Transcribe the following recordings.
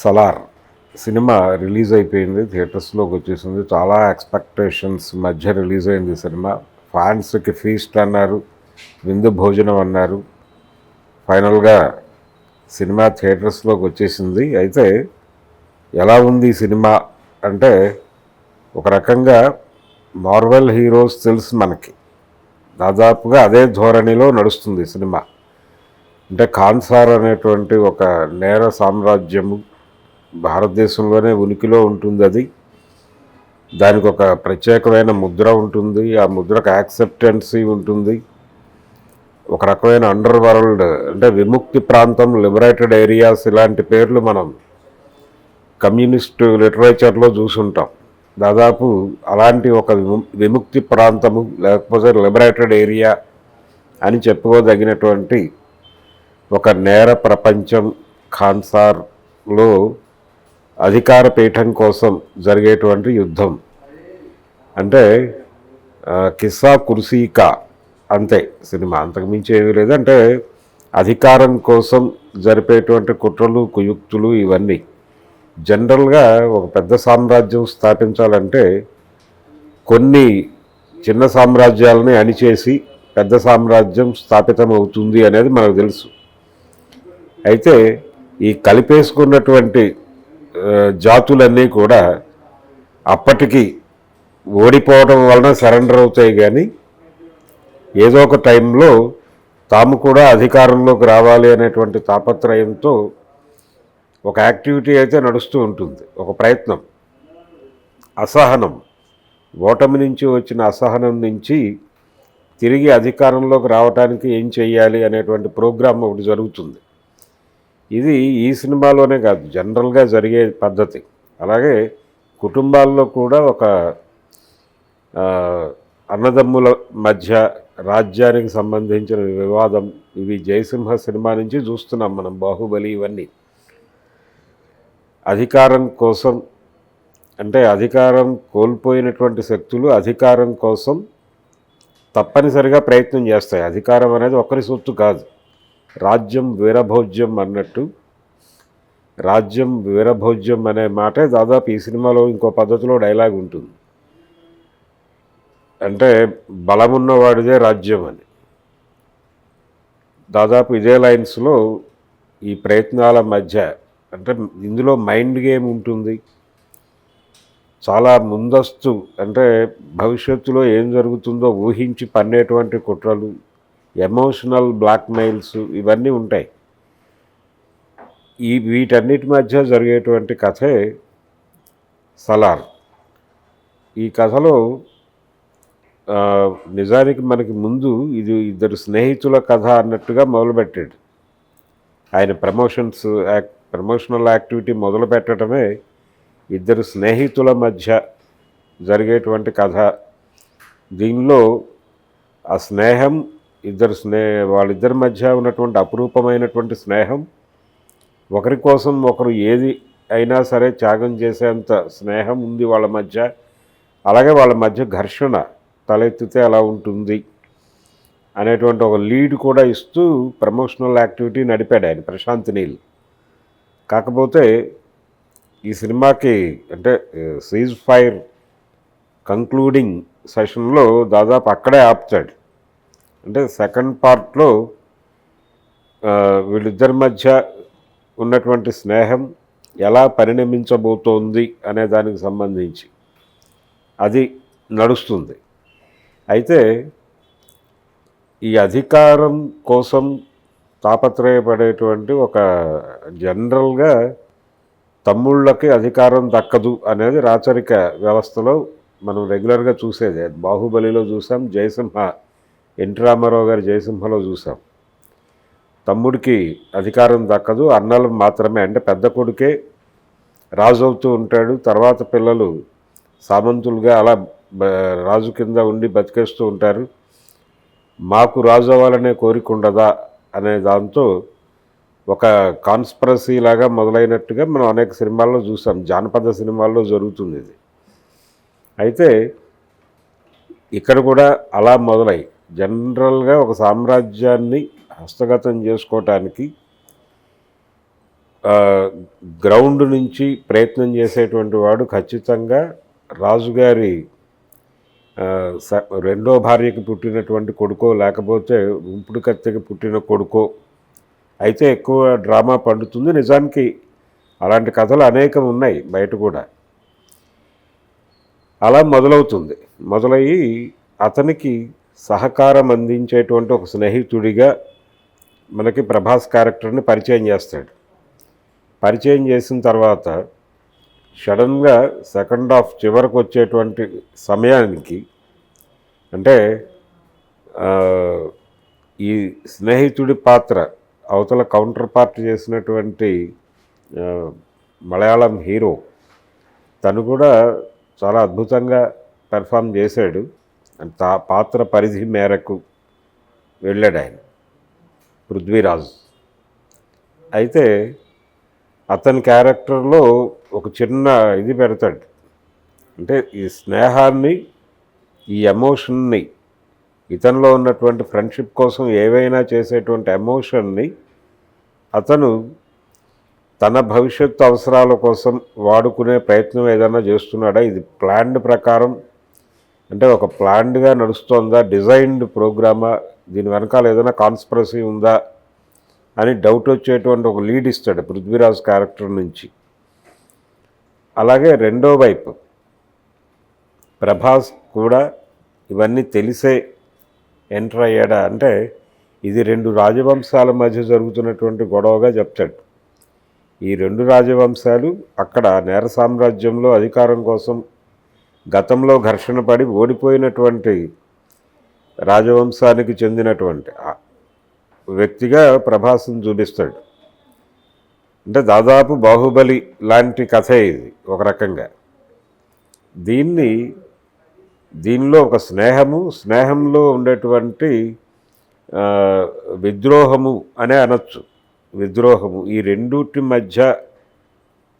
Salaar cinema release అయిపోయింది, థియేటర్స్లోకి వచ్చేసింది. చాలా ఎక్స్పెక్టేషన్స్ మధ్య రిలీజ్ అయింది సినిమా. ఫ్యాన్స్కి ఫీస్ట్ అన్నారు, విందు భోజనం అన్నారు. ఫైనల్గా సినిమా థియేటర్స్లోకి వచ్చేసింది. అయితే ఎలా ఉంది ఈ సినిమా అంటే, ఒక రకంగా మార్వెల్ హీరోస్ తెలుసు మనకి, దాదాపుగా అదే ధోరణిలో నడుస్తుంది సినిమా. అంటే కాన్సార్ అనేటువంటి ఒక నేర సామ్రాజ్యము భారతదేశంలోనే ఉనికిలో ఉంటుంది. అది దానికి ఒక ప్రత్యేకమైన ముద్ర ఉంటుంది, ఆ ముద్రకు యాక్సెప్టెన్సీ ఉంటుంది. ఒక రకమైన అండర్ వరల్డ్ అంటే విముక్తి ప్రాంతం, లిబరేటెడ్ ఏరియాస్, ఇలాంటి పేర్లు మనం కమ్యూనిస్టు లిటరేచర్లో చూసుంటాం. దాదాపు అలాంటి ఒక విముక్తి ప్రాంతము లేకపోతే లిబరేటెడ్ ఏరియా అని చెప్పుకోదగినటువంటి ఒక నేర ప్రపంచం ఖాన్సార్లో అధికార పీఠం కోసం జరిగేటువంటి యుద్ధం. అంటే కిస్సా కుర్సీకా అంతే సినిమా, అంతకుమించి ఏమీ లేదు. అంటే అధికారం కోసం జరిపేటువంటి కుట్రలు, కుయుక్తులు ఇవన్నీ. జనరల్గా ఒక పెద్ద సామ్రాజ్యం స్థాపించాలంటే కొన్ని చిన్న సామ్రాజ్యాలని అణిచేసి పెద్ద సామ్రాజ్యం స్థాపితం అవుతుంది అనేది మనకు తెలుసు. అయితే ఈ కలిపేసుకున్నటువంటి జాతులన్నీ కూడా అప్పటికి ఓడిపోవడం వలన సరెండర్ అవుతాయి, కానీ ఏదో ఒక టైంలో తాము కూడా అధికారంలోకి రావాలి అనేటువంటి తాపత్రయంతో ఒక యాక్టివిటీ అయితే నడుస్తూ ఉంటుంది, ఒక ప్రయత్నం. అసహనం, ఓటమి నుంచి వచ్చిన అసహనం నుంచి తిరిగి అధికారంలోకి రావడానికి ఏం చేయాలి అనేటువంటి ప్రోగ్రామ్ ఒకటి జరుగుతుంది. ఇది ఈ సినిమాలోనే కాదు, జనరల్గా జరిగే పద్ధతి. అలాగే కుటుంబాల్లో కూడా ఒక అన్నదమ్ముల మధ్య రాజ్యానికి సంబంధించిన వివాదం, ఇవి జయసింహ సినిమా నుంచి చూస్తున్నాం మనం, బాహుబలి ఇవన్నీ. అధికారం కోసం అంటే అధికారం కోల్పోయినటువంటి శక్తులు అధికారం కోసం తప్పనిసరిగా ప్రయత్నం చేస్తాయి. అధికారం అనేది ఒకరి సొత్తు కాదు. రాజ్యం వీరభోజ్యం అన్నట్టు, రాజ్యం వీరభోజ్యం అనే మాటే దాదాపు ఈ సినిమాలో ఇంకో పద్ధతిలో డైలాగ్ ఉంటుంది. అంటే బలమున్నవాడిదే రాజ్యం అని. దాదాపు ఇదే లైన్స్లో ఈ ప్రయత్నాల మధ్య, అంటే ఇందులో మైండ్ గేమ్ ఉంటుంది. చాలా ముందస్తు, అంటే భవిష్యత్తులో ఏం జరుగుతుందో ఊహించి పన్నేటువంటి కుట్రలు, ఎమోషనల్ బ్లాక్మెయిల్స్ ఇవన్నీ ఉంటాయి. వీటన్నిటి మధ్య జరిగేటువంటి కథే సలార్. ఈ కథలో నిజానికి మనకి ముందు ఇది ఇద్దరు స్నేహితుల కథ అన్నట్టుగా మొదలుపెట్టాడు ఆయన. ప్రమోషనల్ యాక్టివిటీ మొదలు పెట్టడమే ఇద్దరు స్నేహితుల మధ్య జరిగేటువంటి కథ. దీనిలో ఆ స్నేహం, వాళ్ళిద్దరి మధ్య ఉన్నటువంటి అపురూపమైనటువంటి స్నేహం, ఒకరి కోసం ఒకరు ఏది అయినా సరే త్యాగం చేసేంత స్నేహం ఉంది వాళ్ళ మధ్య. అలాగే వాళ్ళ మధ్య ఘర్షణ తలెత్తితే అలా ఉంటుంది అనేటువంటి ఒక లీడ్ కూడా ఇస్తూ ప్రమోషనల్ యాక్టివిటీ నడిపాడు ఆయన, ప్రశాంత్ నీల్. కాకపోతే ఈ సినిమాకి అంటే సీజ్ ఫైర్ కంక్లూడింగ్ సెషన్లో దాదాపు అక్కడే ఆపుతాడు. అంటే సెకండ్ పార్ట్లో వీళ్ళిద్దరి మధ్య ఉన్నటువంటి స్నేహం ఎలా పరిణమించబోతోంది అనే దానికి సంబంధించి అది నడుస్తుంది. అయితే ఈ అధికారం కోసం తాపత్రయపడేటువంటి ఒక జనరల్గా తమ్ముళ్ళకి అధికారం దక్కదు అనేది రాచరిక వ్యవస్థలో మనం రెగ్యులర్గా చూసేది. బాహుబలిలో చూసాం, జయసింహ, ఎన్టీ రామారావు గారి జయసింహలో చూసాం. తమ్ముడికి అధికారం దక్కదు, అన్నలు మాత్రమే. అంటే పెద్ద కొడుకే రాజు అవుతూ ఉంటాడు, తర్వాత పిల్లలు సామంతులుగా అలా రాజు కింద ఉండి బతికేస్తూ ఉంటారు. మాకు రాజు అవ్వాలనే కోరిక ఉండదా అనే దాంతో ఒక కాన్స్పిరసీ లాగా మొదలైనట్టుగా మనం అనేక సినిమాల్లో చూసాం, జానపద సినిమాల్లో జరుగుతుంది ఇది. అయితే ఇక్కడ కూడా అలా మొదలై జనరల్గా ఒక సామ్రాజ్యాన్ని హస్తగతం చేసుకోవటానికి గ్రౌండ్ నుంచి ప్రయత్నం చేసేటువంటి వాడు ఖచ్చితంగా రాజుగారి రెండో భార్యకి పుట్టినటువంటి కొడుకో లేకపోతే ఉంపుడు కత్తెకి పుట్టిన కొడుకో అయితే ఎక్కువ డ్రామా పండుతుంది. నిజానికి అలాంటి కథలు అనేకం ఉన్నాయి బయట కూడా. అలా మొదలవుతుంది. మొదలయ్యి అతనికి సహకారం అందించేటువంటి ఒక స్నేహితుడిగా మనకి ప్రభాస్ క్యారెక్టర్ని పరిచయం చేస్తాడు. పరిచయం చేసిన తర్వాత సడన్గా సెకండ్ హాఫ్ చివరకు వచ్చేటువంటి సమయానికి అంటే ఈ స్నేహితుడి పాత్ర అవతల కౌంటర్ పార్ట్ చేసినటువంటి మలయాళం హీరో తను కూడా చాలా అద్భుతంగా పెర్ఫామ్ చేశాడు. పాత్ర పరిధి మేరకు వెళ్ళాడు ఆయన, పృథ్వీరాజ్. అయితే అతని క్యారెక్టర్లో ఒక చిన్న ఇది పెడతాడు. అంటే ఈ స్నేహాన్ని, ఈ ఎమోషన్ని, ఇతనిలో ఉన్నటువంటి ఫ్రెండ్షిప్ కోసం ఏవైనా చేసేటువంటి ఎమోషన్ని అతను తన భవిష్యత్తు అవసరాల కోసం వాడుకునే ప్రయత్నం ఏదైనా చేస్తున్నాడా, ఇది ప్లాన్డ్ ప్రకారం అంటే ఒక ప్లాన్డ్గా నడుస్తోందా, డిజైన్డ్ ప్రోగ్రామా, దీని వెనకాల ఏదైనా కాన్స్పిరసీ ఉందా అని డౌట్ వచ్చేటువంటి ఒక లీడ్ ఇస్తాడు పృథ్వీరాజ్ క్యారెక్టర్ నుంచి. అలాగే రెండో వైపు ప్రభాస్ కూడా ఇవన్నీ తెలిసే ఎంటర్ అయ్యాడా అంటే ఇది రెండు రాజవంశాల మధ్య జరుగుతున్నటువంటి గొడవగా చెప్తాడు. ఈ రెండు రాజవంశాలు అక్కడ నేర సామ్రాజ్యంలో అధికారం కోసం గతంలో ఘర్షణ పడి ఓడిపోయినటువంటి రాజవంశానికి చెందినటువంటి వ్యక్తిగా ప్రభాస్ని చూపిస్తాడు. అంటే దాదాపు బాహుబలి లాంటి కథే ఇది ఒక రకంగా. దీనిలో ఒక స్నేహంలో ఉండేటువంటి విద్రోహము అనే అనొచ్చు. విద్రోహము ఈ రెండుటి మధ్య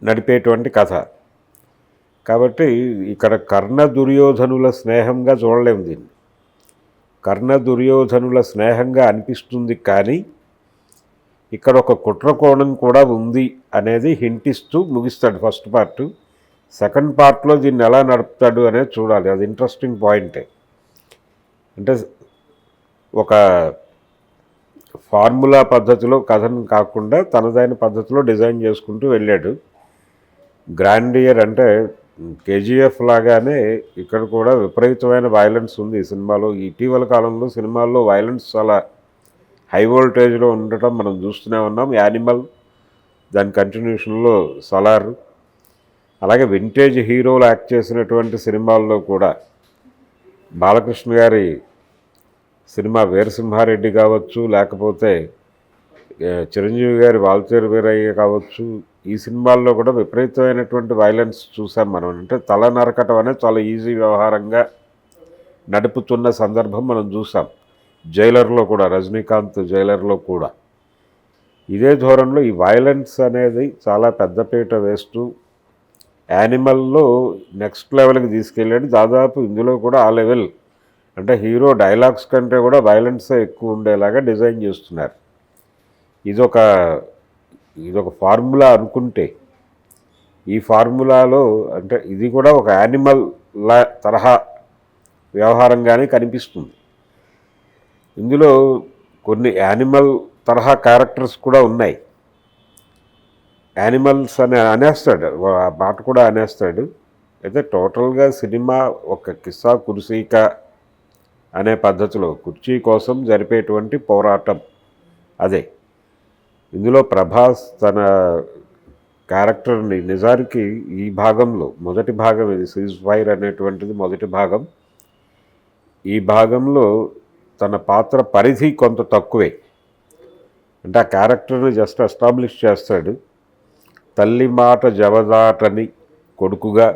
నడిపేటువంటి కథ కాబట్టి ఇక్కడ కర్ణ దుర్యోధనుల స్నేహంగా చూడలేము దీన్ని. కర్ణ దుర్యోధనుల స్నేహంగా అనిపిస్తుంది, కానీ ఇక్కడ ఒక కుట్రకోణం కూడా ఉంది అనేది హింట్ ఇస్తూ ముగిస్తాడు ఫస్ట్ పార్ట్. సెకండ్ పార్ట్లో దీన్ని ఎలా నడుపుతాడు అనేది చూడాలి. అది ఇంట్రెస్టింగ్ పాయింటే. అంటే ఒక ఫార్ములా పద్ధతిలో కథను కాకుండా తనదైన పద్ధతిలో డిజైన్ చేసుకుంటూ వెళ్ళాడు. గ్రాండియర్ అంటే కేజీఎఫ్ లాగానే ఇక్కడ కూడా విపరీతమైన వైలెన్స్ ఉంది ఈ సినిమాలో. ఇటీవల కాలంలో సినిమాల్లో వైలెన్స్ చాలా హై వోల్టేజ్లో ఉండటం మనం చూస్తూనే ఉన్నాం. యానిమల్, దాని కంటిన్యూషన్లో సలార్, అలాగే వింటేజ్ హీరోలు యాక్ట్ చేసినటువంటి సినిమాల్లో కూడా బాలకృష్ణ గారి సినిమా వీరసింహారెడ్డి కావచ్చు, లేకపోతే చిరంజీవి గారి వాల్తేరు వీరయ్య కావచ్చు, ఈ సినిమాల్లో కూడా విపరీతమైనటువంటి వైలెన్స్ చూసాం మనం. అంటే తల నరకటం అనేది చాలా ఈజీ వ్యవహారంగా నడుపుతున్న సందర్భం మనం చూసాం. జైలర్లో కూడా, రజనీకాంత్ జైలర్లో కూడా ఇదే ధోరణిలో ఈ వైలెన్స్ అనేది చాలా పెద్దపీట వేస్తూ యానిమల్లో నెక్స్ట్ లెవెల్కి తీసుకెళ్ళాడు. దాదాపు ఇందులో కూడా ఆ లెవెల్ అంటే హీరో డైలాగ్స్ కంటే కూడా వైలెన్సే ఎక్కువ ఉండేలాగా డిజైన్ చేస్తున్నారు. ఇదొక ఫార్ములా అనుకుంటే ఈ ఫార్ములాలో అంటే ఇది కూడా ఒక యానిమల్ తరహా వ్యవహారంగానే కనిపిస్తుంది. ఇందులో కొన్ని యానిమల్ తరహా క్యారెక్టర్స్ కూడా ఉన్నాయి. యానిమల్స్ అని అనేస్తాడు, ఆ మాట కూడా అనేస్తాడు. అయితే టోటల్గా సినిమా ఒక కిస్సా కుర్సీక అనే పద్ధతిలో కుర్చీ కోసం జరిపేటువంటి పోరాటం అదే. ఇందులో ప్రభాస్ తన క్యారెక్టర్ని నిజానికి ఈ భాగంలో మొదటి భాగం ఇది సీజ్ ఫైర్ అనేటువంటిది మొదటి భాగం. ఈ భాగంలో తన పాత్ర పరిధి కొంత తక్కువే. అంటే ఆ క్యారెక్టర్ని జస్ట్ ఎస్టాబ్లిష్ చేస్తాడు. తల్లి మాట జవదాటని కొడుకుగా,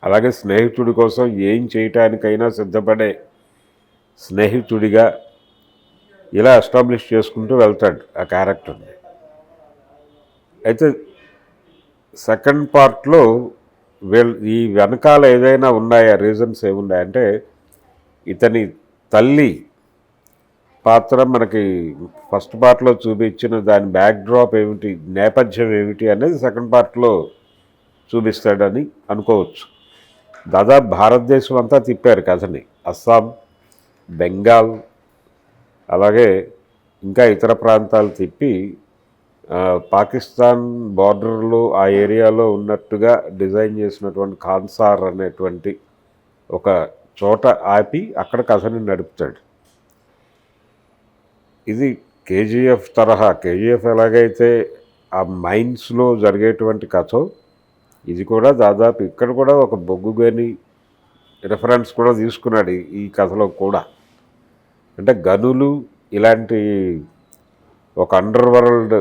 అలాగే స్నేహితుడి కోసం ఏం చేయటానికైనా సిద్ధపడే స్నేహితుడిగా ఇలా ఎస్టాబ్లిష్ చేసుకుంటూ వెళ్తాడు ఆ క్యారెక్టర్ని. అయితే సెకండ్ పార్ట్లో ఈ వెనకాల ఏదైనా ఉన్నాయా, రీజన్స్ ఏమున్నాయంటే ఇతని తల్లి పాత్ర మనకి ఫస్ట్ పార్ట్లో చూపించిన దాని బ్యాక్ డ్రాప్ ఏమిటి, నేపథ్యం ఏమిటి అనేది సెకండ్ పార్ట్లో చూపిస్తాడని అనుకోవచ్చు. దాదాపు భారతదేశం అంతా తిప్పారు కథని. అస్సాం, బెంగాల్, అలాగే ఇంకా ఇతర ప్రాంతాలు తిప్పి పాకిస్తాన్ బార్డర్లో ఆ ఏరియాలో ఉన్నట్టుగా డిజైన్ చేసినటువంటి ఖాన్సార్ అనేటువంటి ఒక చోట ఆపి అక్కడ కథని నడుపుతాడు. ఇది కేజీఎఫ్ తరహా. కేజీఎఫ్ ఎలాగైతే ఆ మైన్స్లో జరిగేటువంటి కథ, ఇది కూడా దాదాపు ఇక్కడ కూడా ఒక బొగ్గుగని రిఫరెన్స్ కూడా తీసుకున్నాడు ఈ కథలో కూడా. అంటే గనులు ఇలాంటి ఒక అండర్ వరల్డ్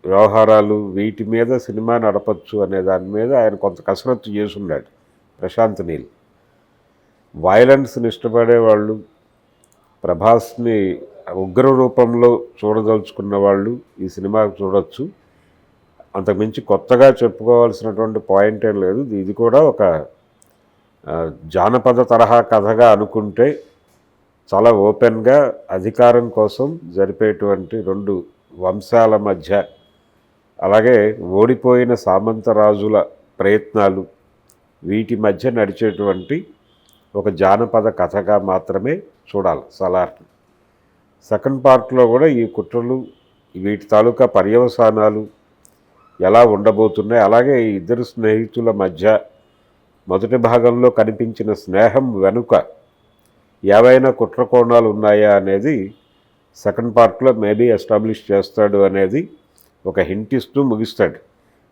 వ్యవహారాలు వీటి మీద సినిమా నడపచ్చు అనే దాని మీద ఆయన కొంత కసరత్తు చేసున్నాడు ప్రశాంత్ నీల్. వైలెన్స్ని ఇష్టపడేవాళ్ళు, ప్రభాస్ని ఉగ్ర రూపంలో చూడదలుచుకున్న వాళ్ళు ఈ సినిమాకు చూడొచ్చు. అంతకుమించి కొత్తగా చెప్పుకోవాల్సినటువంటి పాయింట్ ఏం లేదు. ఇది కూడా ఒక జానపద తరహా కథగా అనుకుంటే చాలా ఓపెన్గా అధికారం కోసం జరిపేటువంటి రెండు వంశాల మధ్య, అలాగే ఓడిపోయిన సామంతరాజుల ప్రయత్నాలు, వీటి మధ్య నడిచేటువంటి ఒక జానపద కథగా మాత్రమే చూడాలి సలార్ని. సెకండ్ పార్ట్లో కూడా ఈ కుట్రలు, వీటి తాలూకా పర్యవసానాలు ఎలా ఉండబోతున్నాయి, అలాగే ఈ ఇద్దరు స్నేహితుల మధ్య మొదటి భాగంలో కనిపించిన స్నేహం వెనుక ఏవైనా కుట్ర కోణాలు ఉన్నాయా అనేది సెకండ్ పార్ట్లో మేబీ ఎస్టాబ్లిష్ చేస్తాడు అనేది ఒక హింట్ ఇస్తూ ముగిస్తాడు.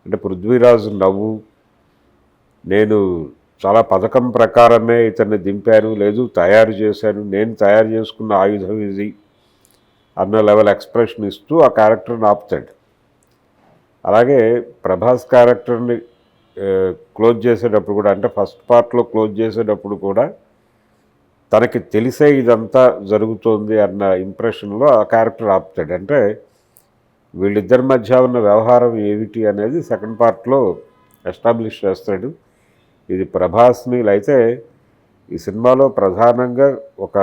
అంటే పృథ్వీరాజు నవ్వు, నేను చాలా పథకం ప్రకారమే ఇతన్ని దింపాను, లేదు తయారు చేశాను, నేను తయారు చేసుకున్న ఆయుధం ఇది అన్న లెవెల్ ఎక్స్ప్రెషన్ ఇస్తూ ఆ క్యారెక్టర్ని ఆపుతాడు. అలాగే ప్రభాస్ క్యారెక్టర్ని క్లోజ్ చేసేటప్పుడు కూడా, అంటే ఫస్ట్ పార్ట్లో క్లోజ్ చేసేటప్పుడు కూడా తనకి తెలిసే ఇదంతా జరుగుతోంది అన్న ఇంప్రెషన్లో ఆ క్యారెక్టర్ ఆపుతాడు. అంటే వీళ్ళిద్దరి మధ్య ఉన్న వ్యవహారం ఏమిటి అనేది సెకండ్ పార్ట్లో ఎస్టాబ్లిష్ చేస్తాడు. ఇది ప్రభాస్ని అయితే ఈ సినిమాలో ప్రధానంగా ఒక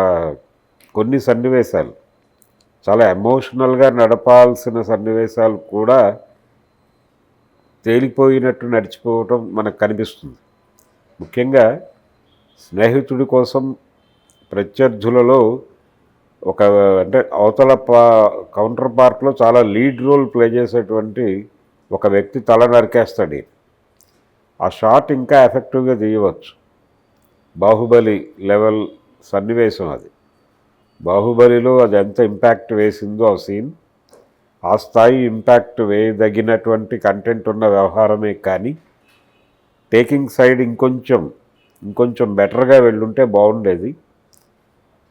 కొన్ని సన్నివేశాలు, చాలా ఎమోషనల్గా నడపాల్సిన సన్నివేశాలు కూడా తేలిపోయినట్టు నడిచిపోవటం మనకు కనిపిస్తుంది. ముఖ్యంగా స్నేహితుడి కోసం ప్రత్యర్థులలో ఒక, అంటే అవతల కౌంటర్ పార్ట్లో చాలా లీడ్ రోల్ ప్లే చేసేటువంటి ఒక వ్యక్తి తల నరికేస్తాడు. ఆ షాట్ ఇంకా ఎఫెక్టివ్గా తీయవచ్చు. బాహుబలి లెవెల్ సన్నివేశం అది. బాహుబలిలో అది ఎంత ఇంపాక్ట్ వేసిందో ఆ సీన్, ఆ స్థాయి ఇంపాక్ట్ వేయదగినటువంటి కంటెంట్ ఉన్న వ్యవహారమే. కానీ టేకింగ్ సైడ్ ఇంకొంచెం బెటర్గా వెళ్ళుంటే బాగుండేది.